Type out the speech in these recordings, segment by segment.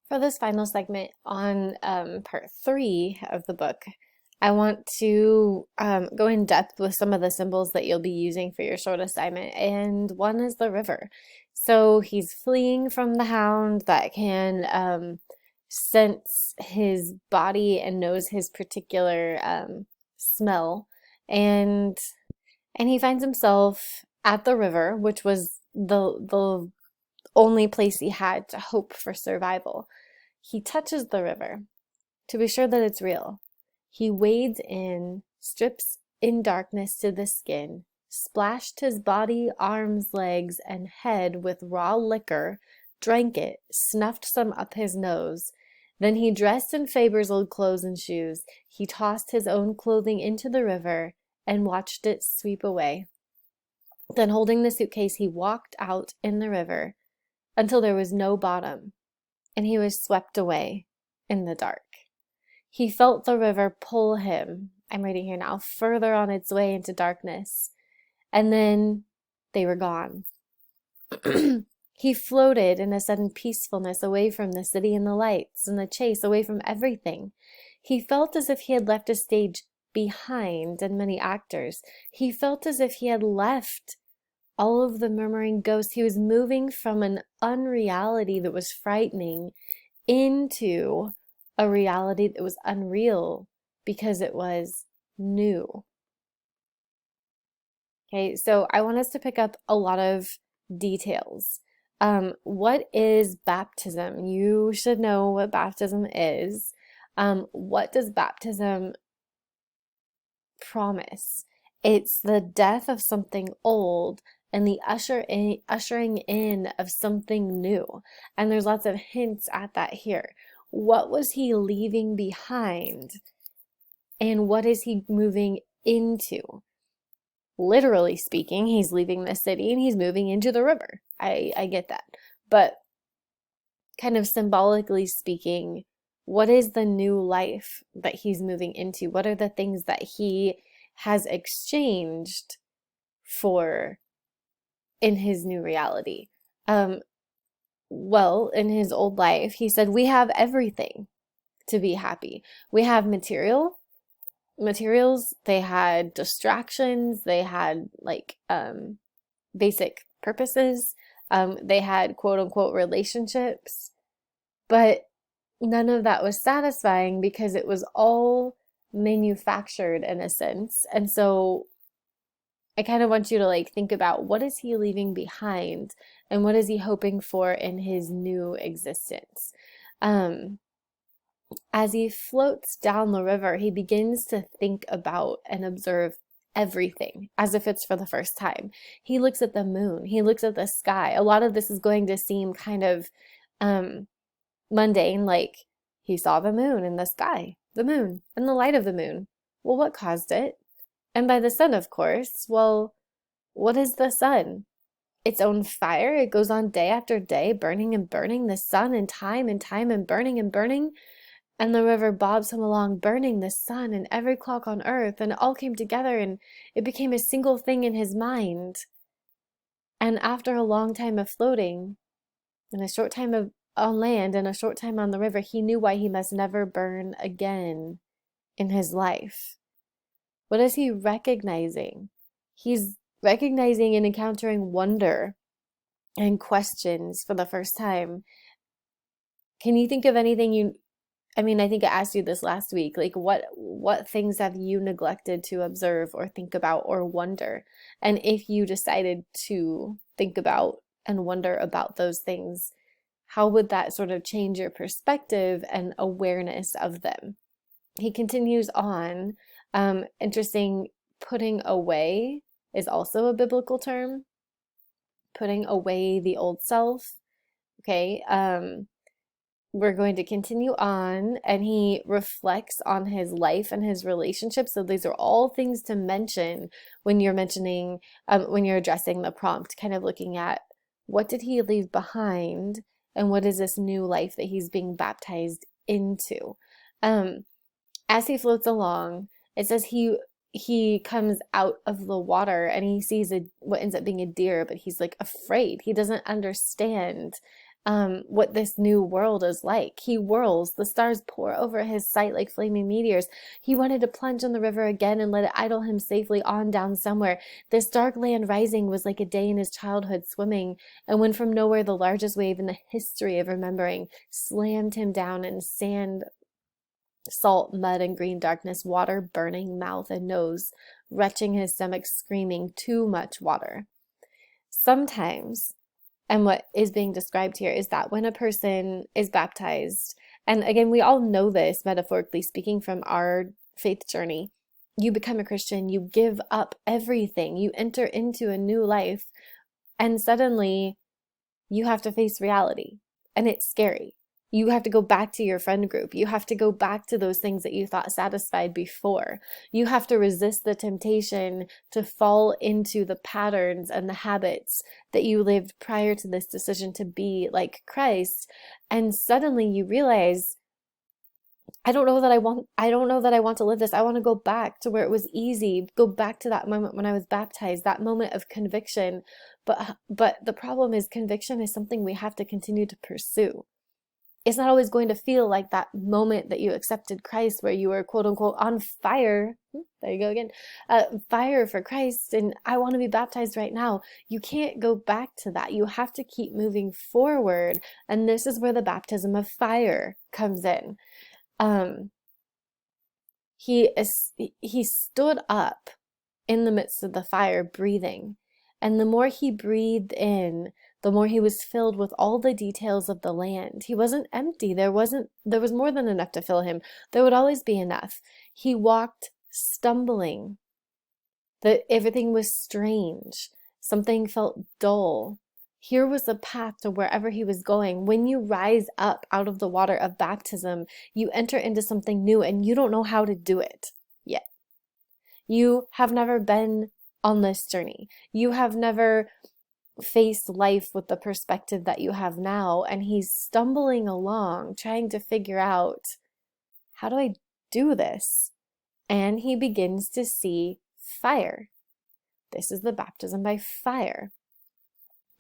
For this final segment on part three of the book, I want to go in depth with some of the symbols that you'll be using for your short assignment, and one is the river. So he's fleeing from the hound that can sense his body and knows his particular smell, and he finds himself at the river, which was the only place he had to hope for survival. He touches the river to be sure that it's real. He wades in, strips in darkness to the skin, splashed his body, arms, legs, and head with raw liquor, drank it, snuffed some up his nose. Then he dressed in Faber's old clothes and shoes. He tossed his own clothing into the river and watched it sweep away. Then, holding the suitcase, he walked out in the river until there was no bottom, and he was swept away in the dark. He felt the river pull him, I'm reading here now, further on its way into darkness, and then they were gone. He floated in a sudden peacefulness away from the city and the lights and the chase, away from everything. He felt as if he had left a stage behind and many actors. He felt as if he had left all of the murmuring ghosts. He was moving from an unreality that was frightening into a reality that was unreal because it was new. Okay, so I want us to pick up a lot of details. What is baptism? You should know what baptism is. What does baptism promise? It's the death of something old and the ushering in of something new. And there's lots of hints at that here. What was he leaving behind? And what is he moving into? Literally speaking, he's leaving the city and he's moving into the river. I get that. But kind of symbolically speaking, what is the new life that he's moving into? What are the things that he has exchanged for in his new reality? Well, in his old life, he said, we have everything to be happy. We have materials, they had distractions, they had like basic purposes, they had quote unquote relationships, but none of that was satisfying because it was all manufactured in a sense. And so I kind of want you to like think about, what is he leaving behind and what is he hoping for in his new existence? As he floats down the river, he begins to think about and observe everything as if it's for the first time. He looks at the moon, he looks at the sky. A lot of this is going to seem kind of mundane, like he saw the moon in the sky, the moon and the light of the moon. Well, what caused it? And by the sun, of course. Well, what is the sun? Its own fire. It goes on day after day, burning and burning, the sun and time and burning and burning. And the river bobs him along, burning the sun and every clock on earth, and it all came together and it became a single thing in his mind. And after a long time of floating, and a short time on land and a short time on the river, he knew why he must never burn again in his life. What is he recognizing? He's recognizing and encountering wonder and questions for the first time. Can you think of anything I think I asked you this last week, like what things have you neglected to observe or think about or wonder? And if you decided to think about and wonder about those things, how would that sort of change your perspective and awareness of them? He continues on. Interesting, putting away is also a biblical term. Putting away the old self. Okay. We're going to continue on, and he reflects on his life and his relationships. So these are all things to mention when you're mentioning, when you're addressing the prompt, kind of looking at what did he leave behind and what is this new life that he's being baptized into. As he floats along, it says he comes out of the water and he sees what ends up being a deer, but he's like afraid. He doesn't understand what this new world is like. He whirls, the stars pour over his sight like flaming meteors. He wanted to plunge in the river again and let it idle him safely on down somewhere. This dark land rising was like a day in his childhood swimming, and when from nowhere the largest wave in the history of remembering slammed him down in sand, salt, mud, and green darkness, water burning mouth and nose, retching his stomach, screaming, too much water. Sometimes, and what is being described here is that when a person is baptized, and again, we all know this metaphorically speaking from our faith journey, you become a Christian, you give up everything, you enter into a new life, and suddenly you have to face reality, and it's scary. You have to go back to your friend group. You have to go back to those things that you thought satisfied before. You have to resist the temptation to fall into the patterns and the habits that you lived prior to this decision to be like Christ. And suddenly you realize, I don't know that I want to live this. I want to go back to where it was easy, go back to that moment when I was baptized, that moment of conviction. But the problem is conviction is something we have to continue to pursue. It's not always going to feel like that moment that you accepted Christ where you were quote unquote on fire. There you go again. Fire for Christ. And I want to be baptized right now. You can't go back to that. You have to keep moving forward. And this is where the baptism of fire comes in. He stood up in the midst of the fire, breathing. And the more he breathed in, the more he was filled with all the details of the land. He wasn't empty. There was more than enough to fill him. There would always be enough. He walked stumbling. Everything was strange. Something felt dull. Here was the path to wherever he was going. When you rise up out of the water of baptism, you enter into something new and you don't know how to do it yet. You have never been on this journey. You have never faced life with the perspective that you have now, and he's stumbling along trying to figure out, how do I do this? And he begins to see fire. This is the baptism by fire.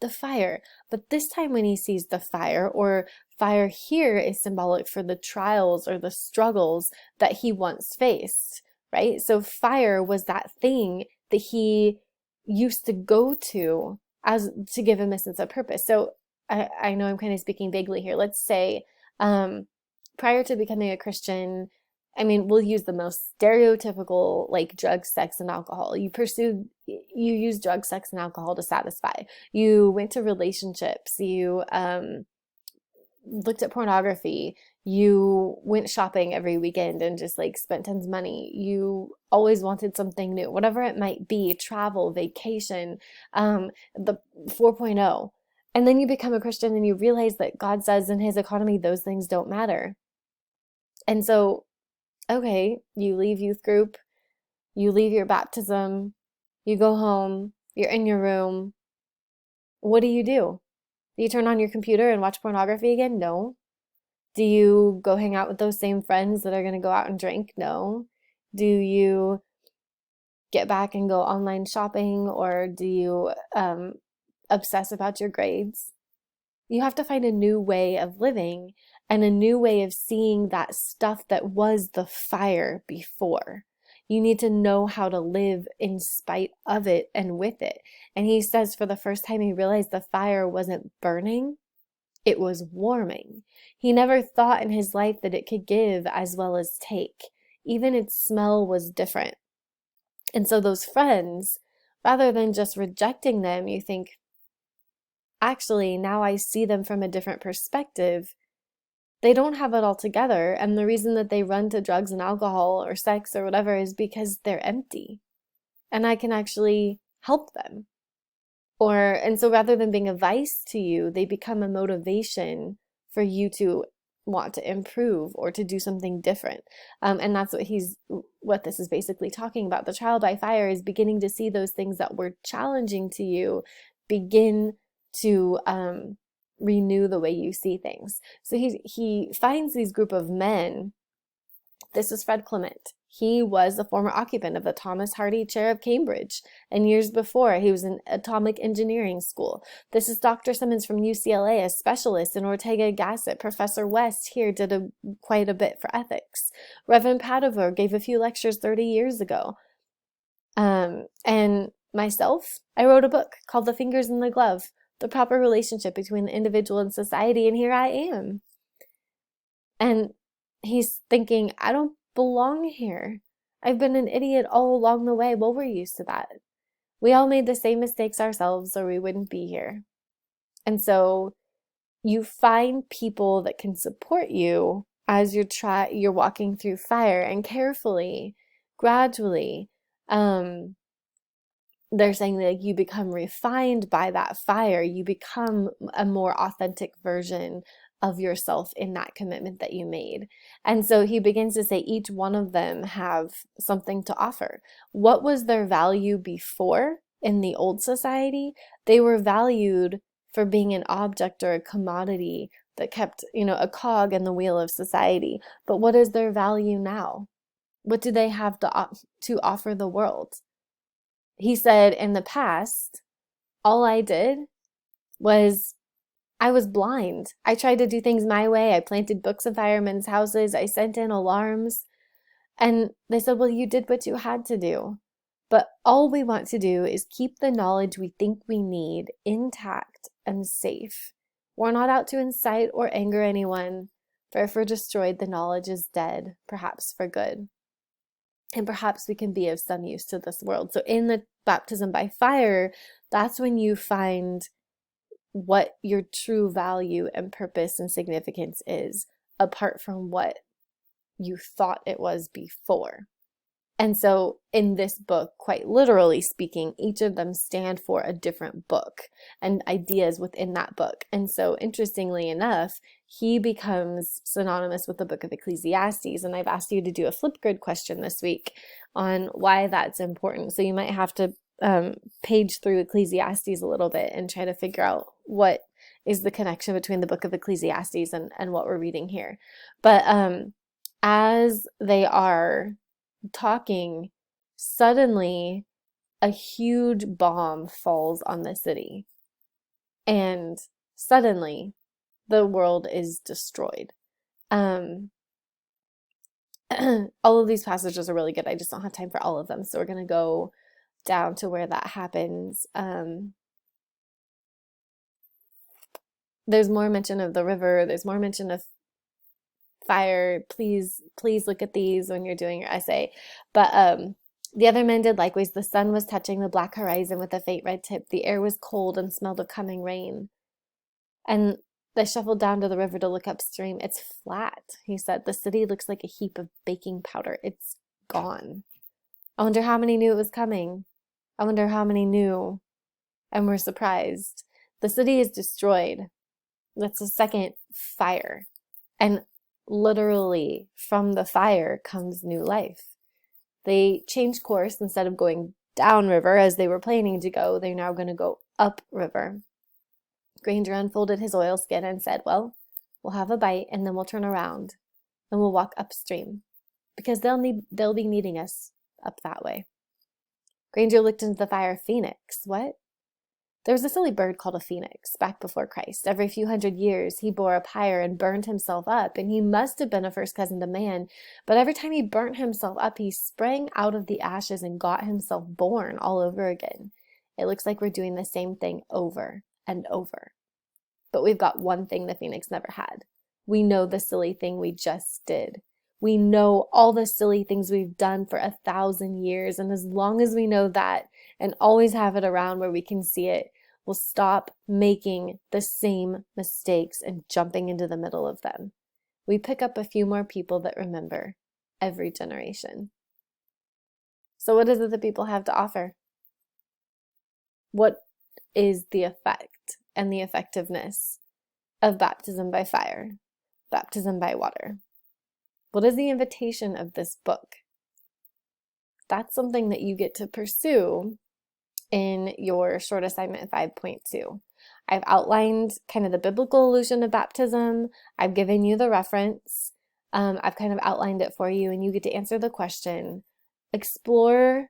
The fire. But this time when he sees the fire, or fire here is symbolic for the trials or the struggles that he once faced, right? So fire was that thing that he used to go to as to give him a sense of purpose. So I know I'm kind of speaking vaguely here. Let's say prior to becoming a Christian, I mean, we'll use the most stereotypical, like drugs, sex, and alcohol. You use drugs, sex, and alcohol to satisfy. You went to relationships. You looked at pornography. You went shopping every weekend and just like spent tons of money. You always wanted something new, whatever it might be, travel, vacation, the 4.0. And then you become a Christian and you realize that God says in his economy, those things don't matter. And so, okay, you leave youth group, you leave your baptism, you go home, you're in your room. What do? Do you turn on your computer and watch pornography again? No. Do you go hang out with those same friends that are going to go out and drink? No. Do you get back and go online shopping, or do you obsess about your grades? You have to find a new way of living and a new way of seeing that stuff that was the fire before. You need to know how to live in spite of it and with it. And he says for the first time he realized the fire wasn't burning, it was warming. He never thought in his life that it could give as well as take. Even its smell was different. And so those friends, rather than just rejecting them, you think, actually, now I see them from a different perspective. They don't have it all together. And the reason that they run to drugs and alcohol or sex or whatever is because they're empty. And I can actually help them. And so rather than being a vice to you, they become a motivation for you to want to improve or to do something different. And that's what this is basically talking about. The trial by fire is beginning to see those things that were challenging to you begin to renew the way you see things. So he finds these group of men This is Fred Clement. He was the former occupant of the Thomas Hardy Chair of Cambridge, and years before, he was in atomic engineering school. This is Dr. Simmons from UCLA, a specialist in Ortega Gasset. Professor West here did quite a bit for ethics. Reverend Padover gave a few lectures 30 years ago. And myself, I wrote a book called The Fingers in the Glove, the proper relationship between the individual and society, and here I am. And he's thinking, I don't belong here. I've been an idiot all along the way. Well, we're used to that. We all made the same mistakes ourselves, or we wouldn't be here. And so you find people that can support you as you're walking through fire, and carefully, gradually, they're saying that you become refined by that fire. You become a more authentic version of yourself in that commitment that you made. And so he begins to say each one of them have something to offer. What was their value before in the old society? They were valued for being an object or a commodity that kept, a cog in the wheel of society. But what is their value now? What do they have to offer the world? He said, in the past, all I did was I was blind. I tried to do things my way. I planted books in firemen's houses. I sent in alarms. And they said, well, you did what you had to do. But all we want to do is keep the knowledge we think we need intact and safe. We're not out to incite or anger anyone, for if we're destroyed, the knowledge is dead, perhaps for good. And perhaps we can be of some use to this world. So in the baptism by fire, that's when you find what your true value and purpose and significance is, apart from what you thought it was before. And so in this book, quite literally speaking, each of them stand for a different book and ideas within that book. And so interestingly enough, he becomes synonymous with the book of Ecclesiastes. And I've asked you to do a Flipgrid question this week on why that's important. So you might have to page through Ecclesiastes a little bit and try to figure out what is the connection between the book of Ecclesiastes and what we're reading here. But as they are talking, suddenly a huge bomb falls on the city, and suddenly the world is destroyed. All of these passages are really good. I just don't have time for all of them, so we're going to go down to where that happens. There's more mention of the river. There's more mention of fire. Please look at these when you're doing your essay. But the other men did likewise. The sun was touching the black horizon with a faint red tip. The air was cold and smelled of coming rain. And they shuffled down to the river to look upstream. It's flat, he said. The city looks like a heap of baking powder. It's gone. I wonder how many knew it was coming. I wonder how many knew and were surprised. The city is destroyed. That's the second fire. And literally from the fire comes new life. They changed course. Instead of going downriver as they were planning to go, they're now going to go upriver. Granger unfolded his oilskin and said, well, we'll have a bite and then we'll turn around and we'll walk upstream because they'll be needing us up that way. Granger looked into the fire. Phoenix, what? There was a silly bird called a phoenix back before Christ. Every few hundred years, he bore a pyre and burned himself up, and he must have been a first cousin to man. But every time he burnt himself up, he sprang out of the ashes and got himself born all over again. It looks like we're doing the same thing over and over. But we've got one thing the phoenix never had. We know the silly thing we just did. We know all the silly things we've done for 1,000 years. And as long as we know that and always have it around where we can see it, we'll stop making the same mistakes and jumping into the middle of them. We pick up a few more people that remember every generation. So what is it that people have to offer? What is the effect and the effectiveness of baptism by fire, baptism by water? What is the invitation of this book? That's something that you get to pursue in your short assignment 5.2. I've outlined kind of the biblical allusion of baptism. I've given you the reference. I've kind of outlined it for you, and you get to answer the question. Explore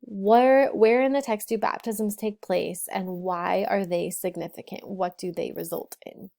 where in the text do baptisms take place and why are they significant? What do they result in?